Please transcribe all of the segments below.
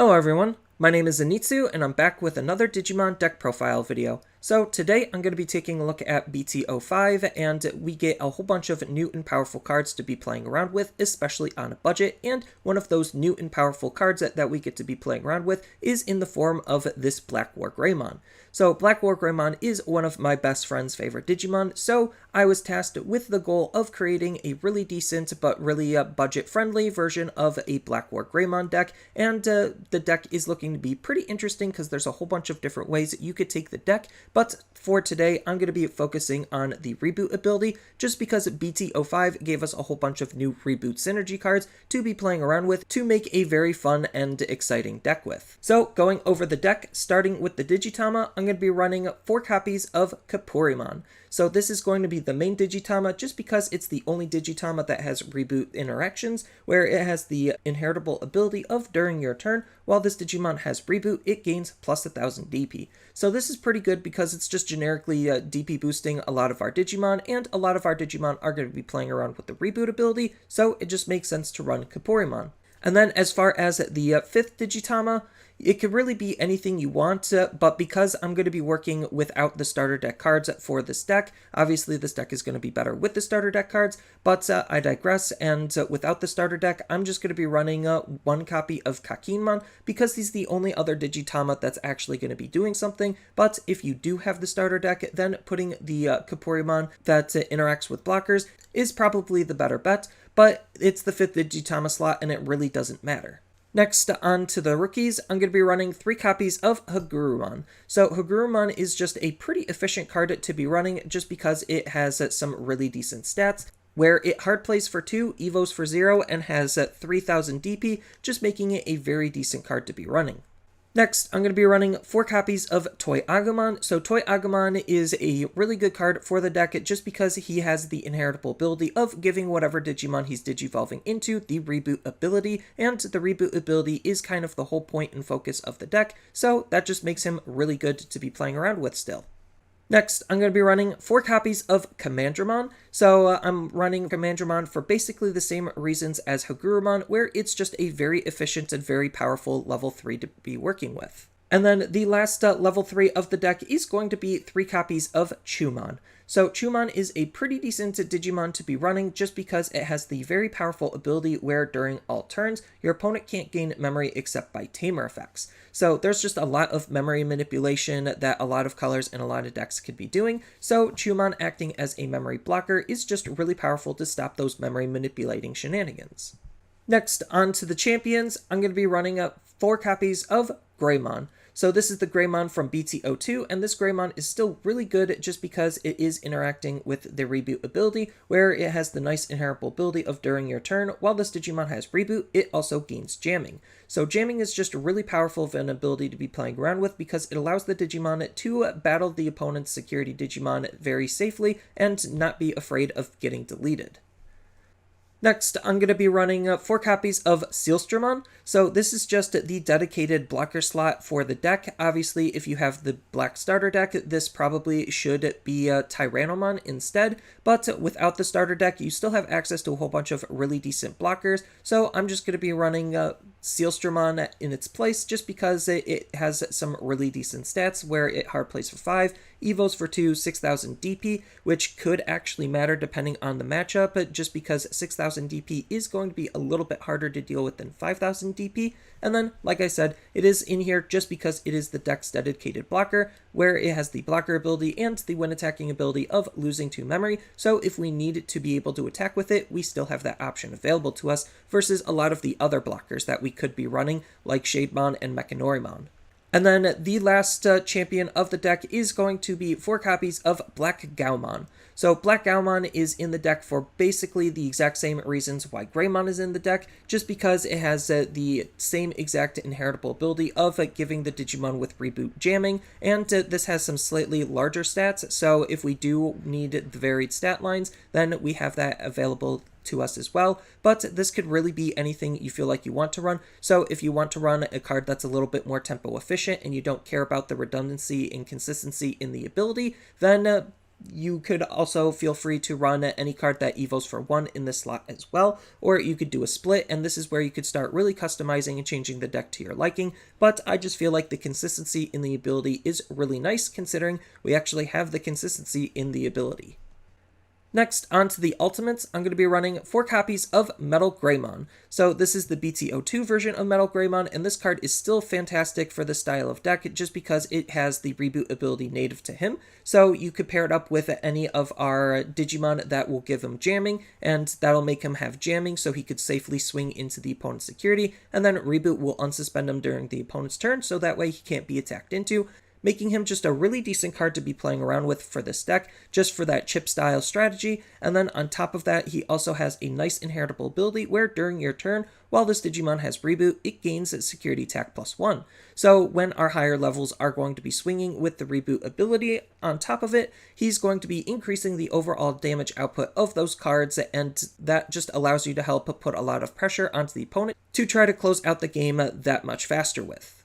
Hello everyone, my name is Zenitsu and I'm back with another Digimon deck profile video. So today I'm going to be taking a look at BT05 and we get a whole bunch of new and powerful cards to be playing around with, especially on a budget, and one of those new and powerful cards that we get to be playing around with is in the form of this War Greymon. So War Greymon is one of my best friend's favorite Digimon, so I was tasked with the goal of creating a really decent but really budget-friendly version of a War Greymon deck, and the deck is looking to be pretty interesting because there's a whole bunch of different ways that you could take the deck, but for today I'm going to be focusing on the reboot ability just because BT05 gave us a whole bunch of new reboot synergy cards to be playing around with to make a very fun and exciting deck with. So going over the deck, starting with the Digitama, I'm going to be running 4 copies of Garurumon. So this is going to be the main Digitama just because it's the only Digitama that has reboot interactions, where it has the inheritable ability of during your turn, while this Digimon has reboot, it gains plus 1000 DP. So this is pretty good because it's just generically DP boosting a lot of our Digimon, and a lot of our Digimon are going to be playing around with the reboot ability, so it just makes sense to run Garurumon. And then as far as the 5th Digitama, it could really be anything you want, but because I'm going to be working without the starter deck cards for this deck, obviously this deck is going to be better with the starter deck cards, but I digress, and without the starter deck, I'm just going to be running 1 copy of Gogmaman because he's the only other Digitama that's actually going to be doing something, but if you do have the starter deck, then putting the Garurumon that interacts with blockers is probably the better bet, but it's the 5th Digitama slot and it really doesn't matter. Next, on to the rookies, I'm going to be running 3 copies of Garurumon. So Garurumon is just a pretty efficient card to be running just because it has some really decent stats, where it hard plays for 2, evos for 0, and has 3000 DP, just making it a very decent card to be running. Next, I'm going to be running 4 copies of Toy Agamon. So Toy Agamon is a really good card for the deck just because he has the inheritable ability of giving whatever Digimon he's digivolving into the reboot ability, and the reboot ability is kind of the whole point and focus of the deck, so that just makes him really good to be playing around with still. Next, I'm going to be running 4 copies of Commandramon. So I'm running Commandramon for basically the same reasons as Garurumon, where it's just a very efficient and very powerful level 3 to be working with. And then the last level 3 of the deck is going to be 3 copies of Chumon. So Chumon is a pretty decent Digimon to be running just because it has the very powerful ability where during all turns, your opponent can't gain memory except by tamer effects. So there's just a lot of memory manipulation that a lot of colors and a lot of decks could be doing, so Chumon acting as a memory blocker is just really powerful to stop those memory manipulating shenanigans. Next, on to the champions, I'm going to be running 4 copies of Greymon. So this is the Greymon from BT02, and this Greymon is still really good just because it is interacting with the reboot ability, where it has the nice inheritable ability of during your turn. While this Digimon has reboot, it also gains jamming. So jamming is just really powerful of an ability to be playing around with because it allows the Digimon to battle the opponent's security Digimon very safely and not be afraid of getting deleted. Next, I'm going to be running 4 copies of Sealstramon. So this is just the dedicated blocker slot for the deck. Obviously, if you have the black starter deck, this probably should be Tyrannomon instead. But without the starter deck, you still have access to a whole bunch of really decent blockers. So I'm just going to be running Sealstramon in its place just because it has some really decent stats where it hard plays for 5, evos for 2, 6000 DP, which could actually matter depending on the matchup, just because 6000 DP is going to be a little bit harder to deal with than 5000 DP. And then, like I said, it is in here just because it is the deck's dedicated blocker, where it has the blocker ability and the when attacking ability of losing 2 memory, so if we need to be able to attack with it, we still have that option available to us, versus a lot of the other blockers that we could be running, like Shademon and Mechanorimon. And then the last champion of the deck is going to be 4 copies of Gaugamon. So Gaugamon is in the deck for basically the exact same reasons why Greymon is in the deck, just because it has the same exact inheritable ability of giving the Digimon with reboot jamming, and this has some slightly larger stats, so if we do need the varied stat lines, then we have that available to us as well, but this could really be anything you feel like you want to run. So if you want to run a card that's a little bit more tempo efficient and you don't care about the redundancy and consistency in the ability, then You could also feel free to run any card that evos for 1 in this slot as well, or you could do a split, and this is where you could start really customizing and changing the deck to your liking, but I just feel like the consistency in the ability is really nice considering we actually have the consistency in the ability. Next, on to the ultimates, I'm going to be running 4 copies of Metal Greymon. So this is the BT02 version of Metal Greymon, and this card is still fantastic for this style of deck just because it has the reboot ability native to him. So you could pair it up with any of our Digimon that will give him jamming, and that'll make him have jamming so he could safely swing into the opponent's security, and then reboot will unsuspend him during the opponent's turn so that way he can't be attacked into, making him just a really decent card to be playing around with for this deck, just for that chip style strategy. And then on top of that, he also has a nice inheritable ability where during your turn, while this Digimon has reboot, it gains its security attack +1. So when our higher levels are going to be swinging with the reboot ability on top of it, he's going to be increasing the overall damage output of those cards, and that just allows you to help put a lot of pressure onto the opponent to try to close out the game that much faster with.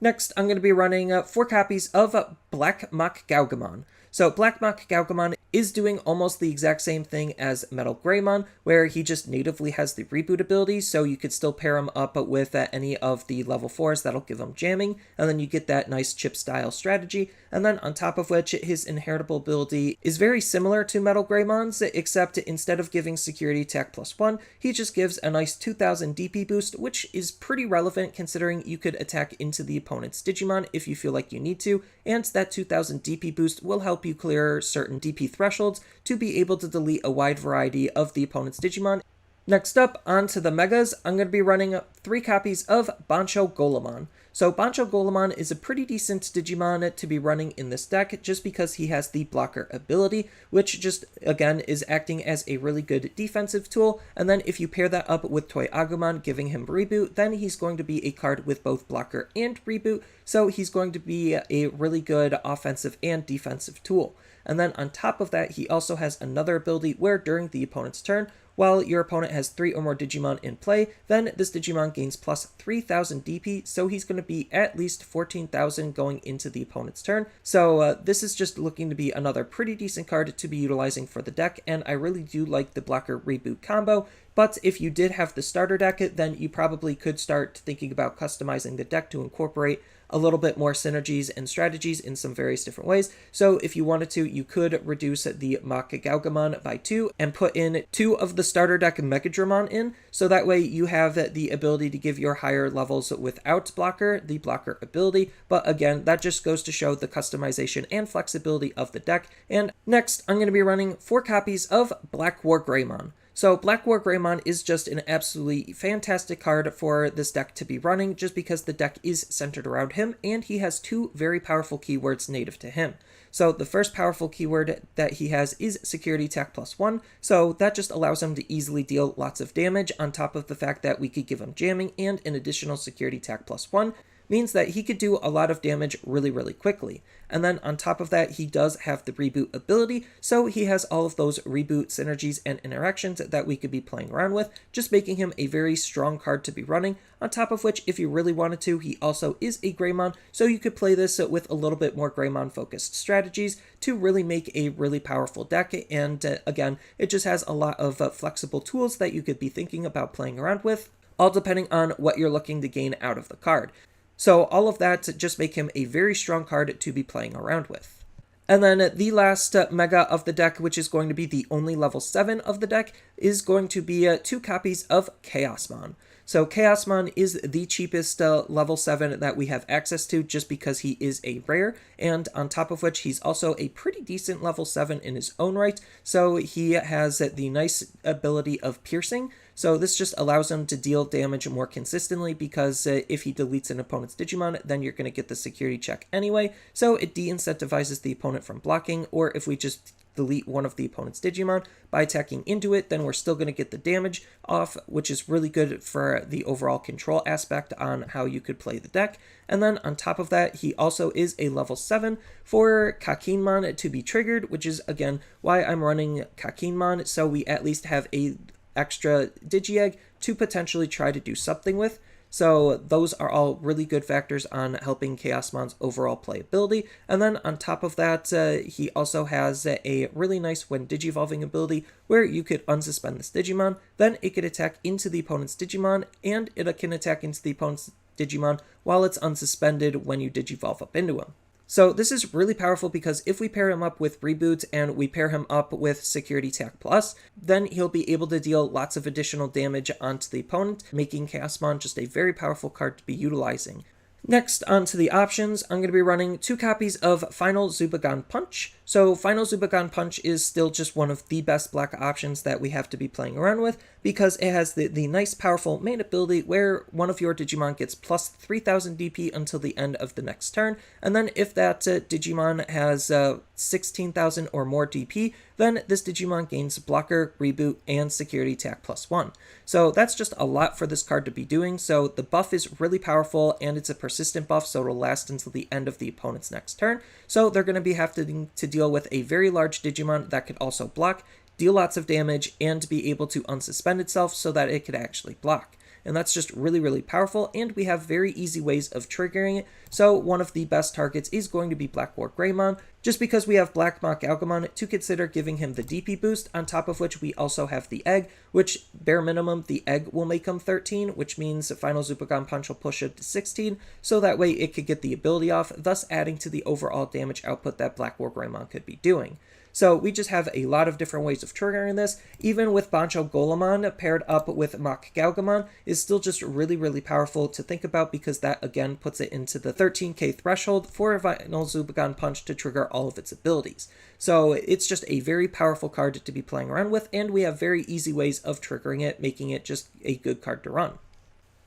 Next, I'm going to be running 4 copies of Black Mach Gaugamon. So Black Mach Gaugamon is doing almost the exact same thing as Metal Greymon, where he just natively has the reboot ability, so you could still pair him up with any of the level 4s that'll give him jamming, and then you get that nice chip style strategy. And then on top of which, his inheritable ability is very similar to Metal Greymon's, except instead of giving security attack +1, he just gives a nice 2000 DP boost, which is pretty relevant considering you could attack into the opponent's Digimon if you feel like you need to, and that 2000 DP boost will help you clear certain DP thresholds to be able to delete a wide variety of the opponent's Digimon. Next up, on to the Megas, I'm going to be running 3 copies of Bancho Goleman. So Bancho Goleman is a pretty decent Digimon to be running in this deck just because he has the blocker ability, which just, again, is acting as a really good defensive tool. And then if you pair that up with Toy Agamon giving him reboot, then he's going to be a card with both blocker and reboot, so he's going to be a really good offensive and defensive tool. And then on top of that, he also has another ability where during the opponent's turn, while your opponent has 3 or more Digimon in play, then this Digimon gains plus 3000 DP, so he's going to be at least 14,000 going into the opponent's turn. So this is just looking to be another pretty decent card to be utilizing for the deck, and I really do like the blocker reboot combo. But if you did have the starter deck, then you probably could start thinking about customizing the deck to incorporate a little bit more synergies and strategies in some various different ways. So if you wanted to, you could reduce the Mach Gaugamon by 2 and put in 2 of the starter deck Megadramon in, so that way you have the ability to give your higher levels without blocker, the blocker ability. But again, that just goes to show the customization and flexibility of the deck. And next, I'm going to be running 4 copies of War Greymon. So War Greymon is just an absolutely fantastic card for this deck to be running just because the deck is centered around him and he has 2 very powerful keywords native to him. So the first powerful keyword that he has is security attack +1, so that just allows him to easily deal lots of damage on top of the fact that we could give him jamming and an additional security attack +1. Means that he could do a lot of damage really quickly. And then on top of that, he does have the reboot ability, so he has all of those reboot synergies and interactions that we could be playing around with, just making him a very strong card to be running. On top of which, if you really wanted to, he also is a Greymon, so you could play this with a little bit more Greymon focused strategies to really make a really powerful deck. And again, it just has a lot of flexible tools that you could be thinking about playing around with, all depending on what you're looking to gain out of the card. So all of that just make him a very strong card to be playing around with. And then the last mega of the deck, which is going to be the only level 7 of the deck, is going to be 2 copies of Chaosman. So Chaosman is the cheapest level 7 that we have access to just because he is a rare, and on top of which he's also a pretty decent level 7 in his own right, so he has the nice ability of piercing. So this just allows him to deal damage more consistently because if he deletes an opponent's Digimon, then you're going to get the security check anyway, so it de-incentivizes the opponent from blocking, or if we just delete one of the opponent's Digimon by attacking into it, then we're still going to get the damage off, which is really good for the overall control aspect on how you could play the deck. And then on top of that, he also is a level 7 for Chaosman to be triggered, which is again why I'm running Chaosman, so we at least have a extra Digi-Egg to potentially try to do something with. So those are all really good factors on helping Chaosmon's overall playability. And then on top of that, he also has a really nice when digivolving ability where you could unsuspend this Digimon, then it could attack into the opponent's Digimon, and it can attack into the opponent's Digimon while it's unsuspended when you digivolve up into him. So this is really powerful because if we pair him up with Reboot and we pair him up with Security Tac Plus, then he'll be able to deal lots of additional damage onto the opponent, making Chaosman just a very powerful card to be utilizing. Next, onto the options, I'm going to be running 2 copies of Final Zubagon Punch. So Final Zubagon Punch is still just one of the best black options that we have to be playing around with because it has the nice powerful main ability where one of your Digimon gets plus 3000 DP until the end of the next turn, and then if that Digimon has 16,000 or more DP, then this Digimon gains Blocker, Reboot, and Security Tac +1. So that's just a lot for this card to be doing, so the buff is really powerful and it's a persistent buff, so it'll last until the end of the opponent's next turn. So they're going to be having to deal with a very large Digimon that could also block, deal lots of damage, and be able to unsuspend itself so that it could actually block. And that's just really, really powerful, and we have very easy ways of triggering it. So one of the best targets is going to be War Greymon, just because we have Black Mach Gaugamon to consider giving him the DP boost, on top of which we also have the egg, which bare minimum the egg will make him 13, which means Final Zubagon Punch will push it to 16, so that way it could get the ability off, thus adding to the overall damage output that War Greymon could be doing. So we just have a lot of different ways of triggering this. Even with Bancho Goleman paired up with Mach Gaugamon is still just really, really powerful to think about because that again puts it into the 13k threshold for Final Zubagon Punch to trigger all of its abilities. So it's just a very powerful card to be playing around with, and we have very easy ways of triggering it, making it just a good card to run.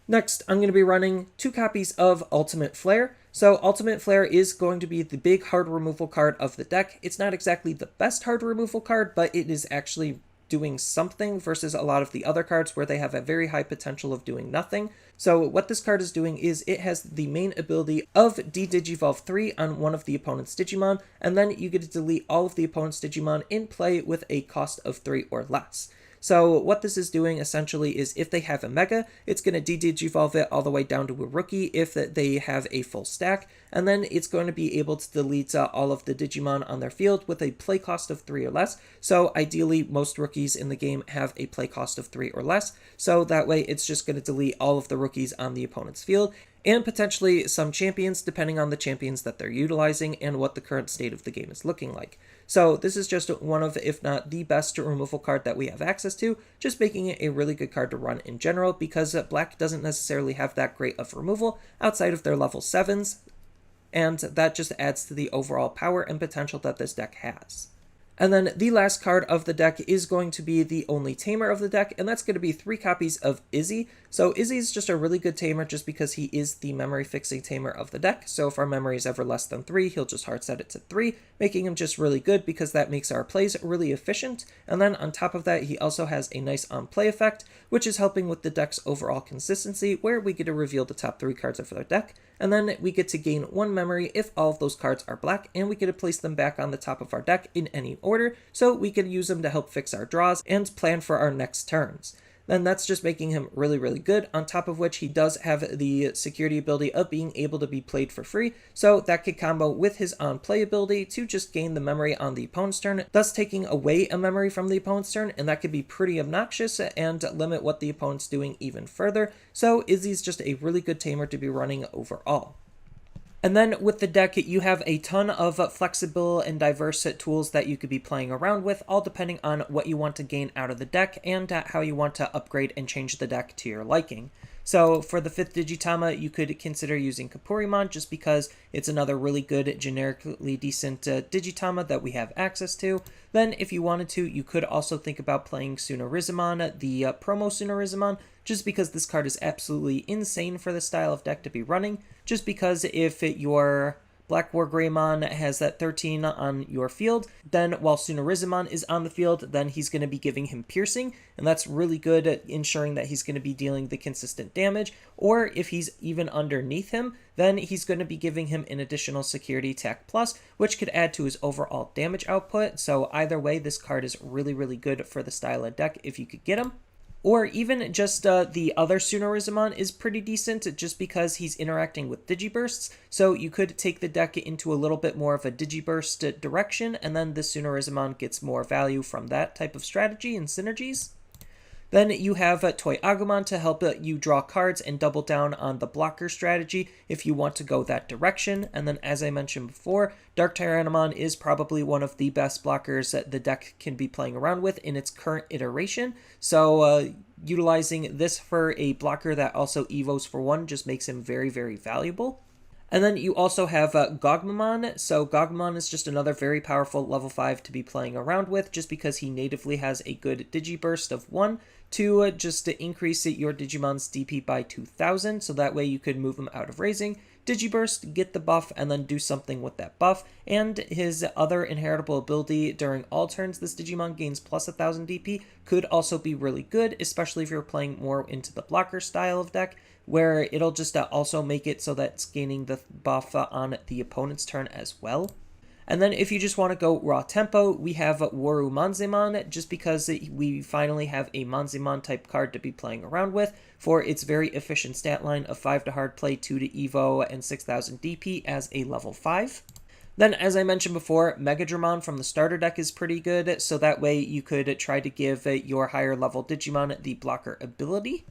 Next, I'm going to be running 2 copies of Ultimate Flare. So Ultimate Flare is going to be the big hard removal card of the deck. It's not exactly the best hard removal card, but it is actually doing something versus a lot of the other cards where they have a very high potential of doing nothing. So what this card is doing is it has the main ability of de-digivolve 3 on one of the opponent's Digimon, and then you get to delete all of the opponent's Digimon in play with a cost of 3 or less. So what this is doing essentially is if they have a Mega, it's going to de-digivolve it all the way down to a Rookie if they have a full stack, and then it's going to be able to delete all of the Digimon on their field with a play cost of 3 or less. So ideally, most Rookies in the game have a play cost of 3 or less, so that way it's just going to delete all of the Rookies on the opponent's field, and potentially some champions depending on the champions that they're utilizing and what the current state of the game is looking like. So this is just one of, if not the best removal card that we have access to, just making it a really good card to run in general because Black doesn't necessarily have that great of removal outside of their level 7s, and that just adds to the overall power and potential that this deck has. And then the last card of the deck is going to be the only tamer of the deck, and that's going to be 3 copies of Izzy. So Izzy is just a really good tamer just because he is the memory fixing tamer of the deck. So if our memory is ever less than 3, he'll just hard set it to 3, making him just really good because that makes our plays really efficient. And then on top of that, he also has a nice on-play effect, which is helping with the deck's overall consistency, where we get to reveal the top 3 cards of our deck, and then we get to gain 1 memory if all of those cards are black, and we get to place them back on the top of our deck in any order, so we can use them to help fix our draws and plan for our next turns. Then that's just making him really, really good, on top of which he does have the security ability of being able to be played for free, so that could combo with his on-play ability to just gain the memory on the opponent's turn, thus taking away a memory from the opponent's turn, and that could be pretty obnoxious and limit what the opponent's doing even further. So Izzy's just a really good tamer to be running overall. And then with the deck, you have a ton of flexible and diverse tools that you could be playing around with, all depending on what you want to gain out of the deck and how you want to upgrade and change the deck to your liking. So for the 5th Digitama, you could consider using Garurumon just because it's another really good, generically decent Digitama that we have access to. Then if you wanted to, you could also think about playing Sunarizumon, the promo Sunarizumon, just because this card is absolutely insane for the style of deck to be running, just because if your War Greymon has that 13 on your field, then while Sunarizumon is on the field, then he's going to be giving him piercing, and that's really good at ensuring that he's going to be dealing the consistent damage. Or if he's even underneath him, then he's going to be giving him an additional security tac plus, which could add to his overall damage output. So either way, this card is really, really good for the style of deck if you could get him. or even just the other Sunorisamon is pretty decent just because he's interacting with Digibursts, so you could take the deck into a little bit more of a Digiburst direction, and then the Sunorisamon gets more value from that type of strategy and synergies. Then you have Toy Agamon to help you draw cards and double down on the blocker strategy if you want to go that direction. And then, as I mentioned before, Dark Tyrannomon is probably one of the best blockers that the deck can be playing around with in its current iteration. So utilizing this for a blocker that also evos for 1 just makes him very, very valuable. And then you also have Gogmaman. So Gogmaman is just another very powerful level 5 to be playing around with just because he natively has a good Digiburst of 1 to just to increase your Digimon's DP by 2000. So that way you could move him out of raising, Digiburst, get the buff, and then do something with that buff. And his other inheritable ability during all turns this Digimon gains plus 1000 DP could also be really good, especially if you're playing more into the blocker style of deck, where it'll just also make it so that it's gaining the buff on the opponent's turn as well. And then if you just want to go raw tempo, we have Warumonzemon, just because we finally have a Monzemon type card to be playing around with for its very efficient stat line of 5 to hard play, 2 to evo, and 6000 DP as a level 5. Then, as I mentioned before, Megadramon from the starter deck is pretty good, so that way you could try to give your higher level Digimon the blocker ability.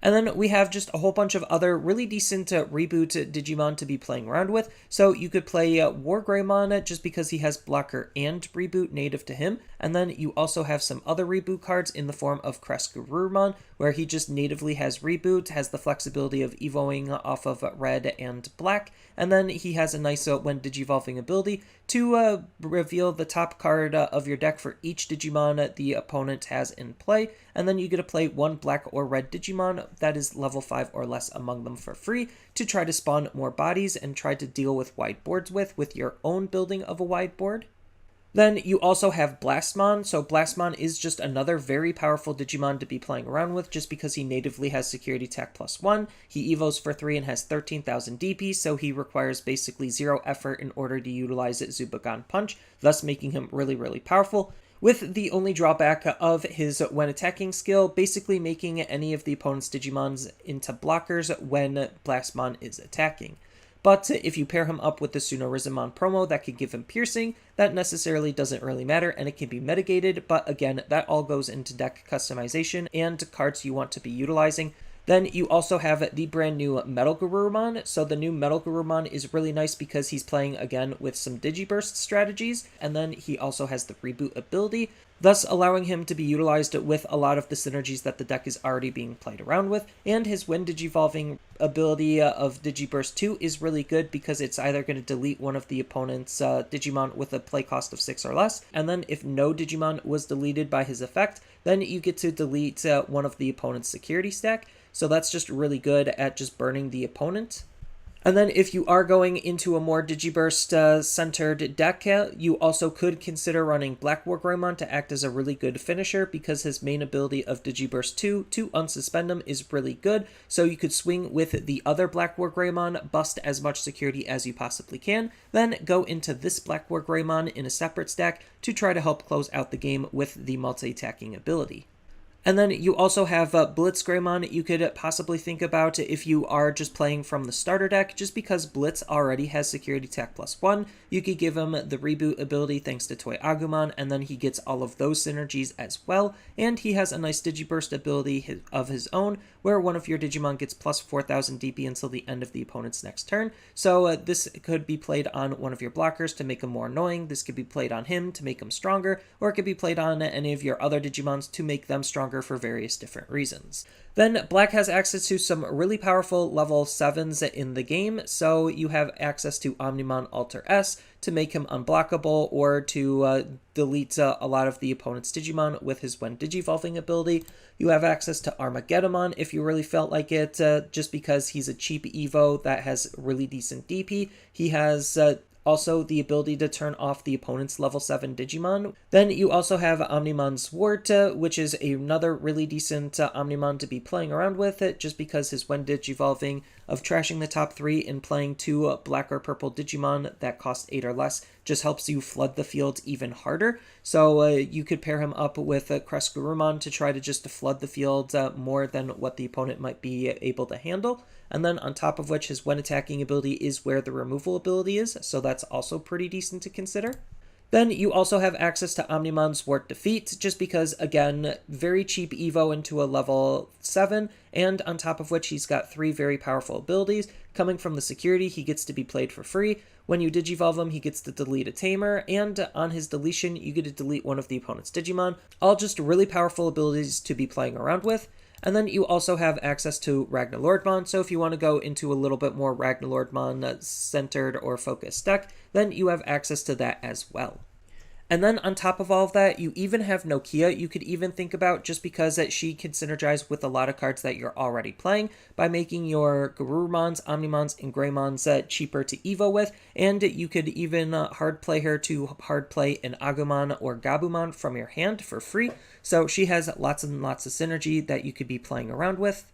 And then we have just a whole bunch of other really decent reboot Digimon to be playing around with. So you could play War Greymon just because he has blocker and reboot native to him. And then you also have some other reboot cards in the form of Crest Garurumon, where he just natively has reboot, has the flexibility of evoing off of red and black. And then he has a nice when digivolving ability to reveal the top card of your deck for each Digimon the opponent has in play. And then you get to play 1 black or red Digimon that is level 5 or less among them for free to try to spawn more bodies and try to deal with wide boards with your own building of a wide board. Then you also have Blastmon. So Blastmon is just another very powerful Digimon to be playing around with just because he natively has security attack +1. He evos for 3 and has 13,000 DP, so he requires basically 0 effort in order to utilize Zubagon Punch, thus making him really, really powerful, with the only drawback of his when attacking skill, basically making any of the opponent's Digimons into blockers when Blastmon is attacking. But if you pair him up with the Sunorisamon promo that can give him piercing, that necessarily doesn't really matter, and it can be mitigated, but again, that all goes into deck customization and cards you want to be utilizing. Then you also have the brand new Metal Garurumon. So the new Metal Garurumon is really nice because he's playing again with some Digiburst strategies, and then he also has the reboot ability, thus allowing him to be utilized with a lot of the synergies that the deck is already being played around with. And his when digivolving ability of Digiburst 2 is really good because it's either going to delete one of the opponent's Digimon with a play cost of 6 or less, and then if no Digimon was deleted by his effect, then you get to delete one of the opponent's security stack. So that's just really good at just burning the opponent. And then if you are going into a more Digiburst centered deck, you also could consider running War Greymon to act as a really good finisher because his main ability of Digiburst 2 to unsuspend him is really good. So you could swing with the other War Greymon, bust as much security as you possibly can, then go into this War Greymon in a separate stack to try to help close out the game with the multi-attacking ability. And then you also have Blitz Greymon you could possibly think about if you are just playing from the starter deck. Just because Blitz already has security attack +1, you could give him the reboot ability thanks to Toy Agumon, and then he gets all of those synergies as well. And he has a nice Digiburst ability of his own, where one of your Digimon gets plus 4000 DP until the end of the opponent's next turn. So this could be played on one of your blockers to make him more annoying. This could be played on him to make him stronger, or it could be played on any of your other Digimons to make them stronger for various different reasons. Then Black has access to some really powerful level 7s in the game, so you have access to Omnimon Alter S to make him unblockable, or to delete a lot of the opponent's Digimon with his when digivolving ability. You have access to Armageddon if you really felt like it, just because he's a cheap Evo that has really decent DP. He has also the ability to turn off the opponent's level 7 Digimon. Then you also have Omnimon's Sword, which is another really decent Omnimon to be playing around with, just because his when digivolving of trashing the top 3 and playing 2 black or purple Digimon that cost 8 or less just helps you flood the field even harder. So you could pair him up with Garurumon to try to just flood the field more than what the opponent might be able to handle. And then on top of which, his when attacking ability is where the removal ability is, so that's also pretty decent to consider. Then you also have access to Omnimon's Wart Defeat, just because, again, very cheap Evo into a level 7, and on top of which he's got 3 very powerful abilities. Coming from the security, he gets to be played for free. When you Digivolve him, he gets to delete a Tamer, and on his deletion, you get to delete one of the opponent's Digimon. All just really powerful abilities to be playing around with. And then you also have access to Ragnarlordmon, so if you want to go into a little bit more Ragnarlordmon centered or focused deck, then you have access to that as well. And then on top of all of that, you even have Nokia you could even think about, just because she can synergize with a lot of cards that you're already playing by making your Garurumons, Omnimons, and Greymons cheaper to Evo with, and you could even hard play her to hard play an Agamon or Gogmaman from your hand for free, so she has lots and lots of synergy that you could be playing around with.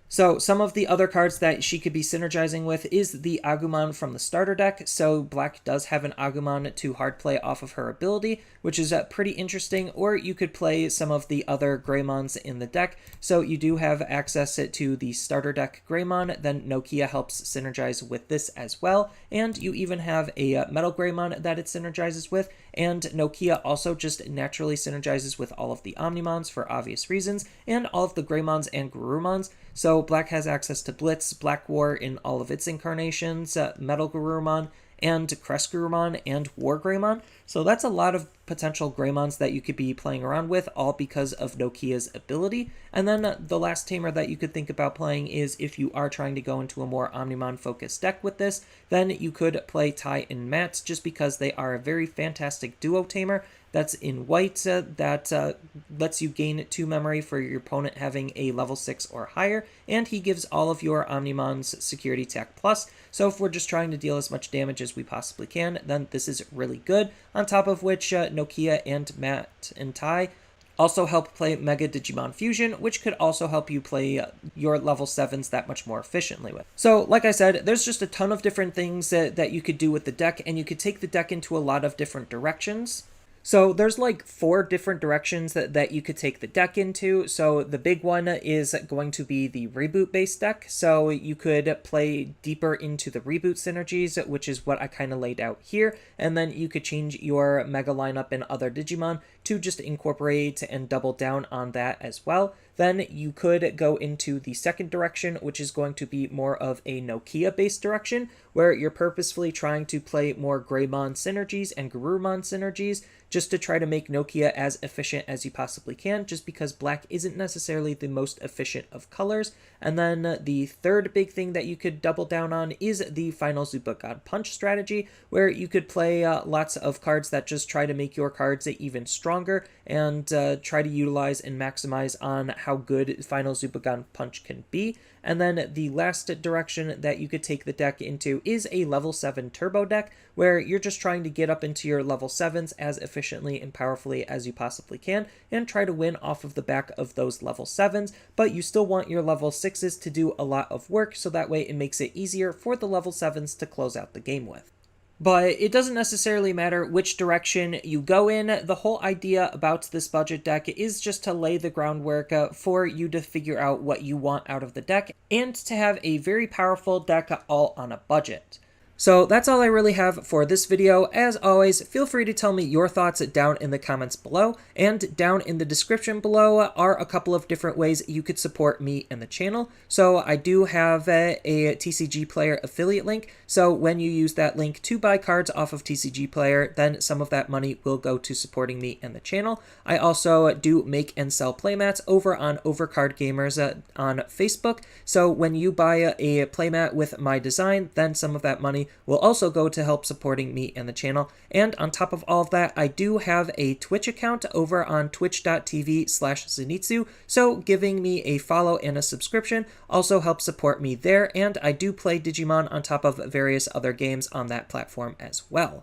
So some of the other cards that she could be synergizing with is the Agamon from the starter deck. So Black does have an Agamon to hard play off of her ability, which is pretty interesting. Or you could play some of the other Greymons in the deck. So you do have access to the starter deck Greymon, then Nokia helps synergize with this as well. And you even have a Metal Greymon that it synergizes with. And Nokia also just naturally synergizes with all of the Omnimons for obvious reasons, and all of the Greymons and Garurumons. So Black has access to Blitz, Blackwar in all of its incarnations, Metal Garurumon, and Garurumon, and War Greymon. So that's a lot of potential Greymons that you could be playing around with, all because of Nokia's ability. And then the last tamer that you could think about playing is, if you are trying to go into a more Omnimon-focused deck with this, then you could play Ty and Matt, just because they are a very fantastic duo tamer that's in white that lets you gain 2 memory for your opponent having a level 6 or higher, and he gives all of your Omnimons security attack plus, so if we're just trying to deal as much damage as we possibly can, then this is really good. On top of which, Nokia and Matt and Ty also help play Mega Digimon Fusion, which could also help you play your level 7s that much more efficiently with. So, like I said, there's just a ton of different things that you could do with the deck, and you could take the deck into a lot of different directions. So there's like 4 different directions that you could take the deck into. So the big one is going to be the reboot-based deck. So you could play deeper into the reboot synergies, which is what I kind of laid out here. And then you could change your Mega lineup and other Digimon to just incorporate and double down on that as well. Then you could go into the second direction, which is going to be more of a Nokia-based direction, where you're purposefully trying to play more Greymon synergies and Garurumon synergies, just to try to make Nokia as efficient as you possibly can, just because Black isn't necessarily the most efficient of colors. And then the third big thing that you could double down on is the Final Zupa God Punch strategy, where you could play lots of cards that just try to make your cards even stronger, and try to utilize and maximize on how good Final Zupa God Punch can be. And then the last direction that you could take the deck into is a level 7 turbo deck, where you're just trying to get up into your level 7s as efficiently and powerfully as you possibly can, and try to win off of the back of those level 7s, but you still want your level 6s to do a lot of work, so that way it makes it easier for the level 7s to close out the game with. But it doesn't necessarily matter which direction you go in. The whole idea about this budget deck is just to lay the groundwork for you to figure out what you want out of the deck, and to have a very powerful deck all on a budget. So that's all I really have for this video. As always, feel free to tell me your thoughts down in the comments below, and down in the description below are a couple of different ways you could support me and the channel. So I do have a TCG Player affiliate link, so when you use that link to buy cards off of TCG Player, then some of that money will go to supporting me and the channel. I also do make and sell playmats over on Overcard Gamers on Facebook, so when you buy a playmat with my design, then some of that money will also go to help supporting me and the channel. And on top of all of that, I do have a Twitch account over on twitch.tv/Zenitsu, so giving me a follow and a subscription also helps support me there, and I do play Digimon on top of various other games on that platform as well.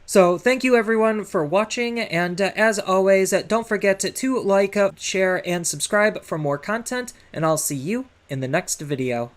So thank you everyone for watching, and as always, don't forget to like, share, and subscribe for more content, and I'll see you in the next video.